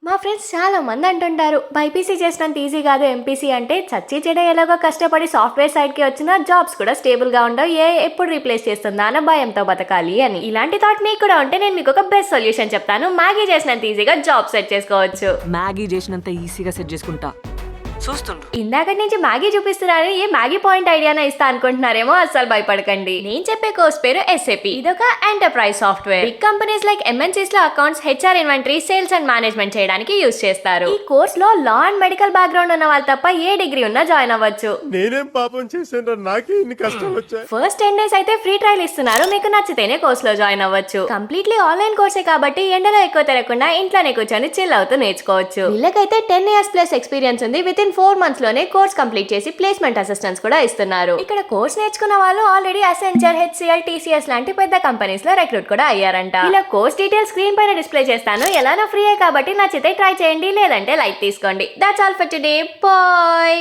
మా ఫ్రెండ్స్ చాలా మంది అంటుంటారు బైపీసీ చేసినంత ఈజీ కాదు ఎంపీసీ అంటే. చచ్చి చెడ ఎలాగో కష్టపడి సాఫ్ట్వేర్ సైడ్ కి వచ్చిన జాబ్స్ కూడా స్టేబుల్ గా ఉండవు, ఎప్పుడు రీప్లేస్ చేస్తుందా అన్న భయంతో బతకాలి అని. ఇలాంటి థాట్ మీకు కూడా ఉంటే నేను మీకు ఒక బెస్ట్ సొల్యూషన్ చెప్తాను. మ్యాగీ చేసినంత ఈజీగా జాబ్ సెట్ చేసుకోవచ్చు. మ్యాగీ చేసినంత ఈజీగా సెట్ చేసుకుంటా చూస్తుండ్రు. ఇందాక నుంచి మ్యాగీ చూపిస్తున్నారని ఏ మ్యాగీ పాయింట్ ఐడియానా ఇస్తా అనుకుంటున్నారేమో, అస్సలు భయపడకండి. నేను చెప్పే కోర్స్ పేరు SAP. ఇదొక enterprise software. Big companies like MNCs లో accounts, HR, inventory, sales and management చేయడానికి యూజ్ చేస్తారు. ఈ కోర్స్ లో లా అండ్ మెడికల్ బ్యాక్గ్రౌండ్ ఉన్న వాళ్ళు తప్ప ఏ డిగ్రీ ఉన్నా జాయిన్ అవ్వచ్చు. నేనేం పాపం చేశాను, నాకే ఇన్ని కష్టాలు వచ్చాయి. ఫస్ట్ 10 days అయితే ఫ్రీ ట్రయల్ ఇస్తున్నారు. మీకు నచ్చితేనే కోర్స్ లో జాయిన్ అవ్వచ్చు. కంప్లీట్లీ ఆన్లైన్ కోర్సే కాబట్టి ఎండలో ఎక్కువ తిరగకుండా ఇంట్లోనే కూర్చొని చిల్ అవుతూ నేర్చుకోవచ్చు. వీళ్ళకైతే 10 years ప్లస్ ఎక్స్పీరియన్స్ ఉంది. విత్ ఇన్ 4 months లోనే కోర్స్ కంప్లీట్ చేసి ప్లేస్మెంట్ అసిస్టెంట్స్ కూడా ఇస్తున్నారు. ఇక్కడ కోర్స్ నేర్చుకున్న వాళ్ళు ఆల్రెడీ అసెంచర్, HCL, TCS లాంటి పెద్ద కంపెనీస్ లో రిక్రూట్ కూడా అయ్యారంట. ఇలా కోర్స్ డీటెయిల్స్ స్క్రీన్ పైన డిస్ప్లే చేస్తాను. ఎలానో ఫ్రీయే కాబట్టి నచ్చితే ట్రై చేయండి, లేదంటే లైక్ తీసుకోండి. That's all for today. Bye.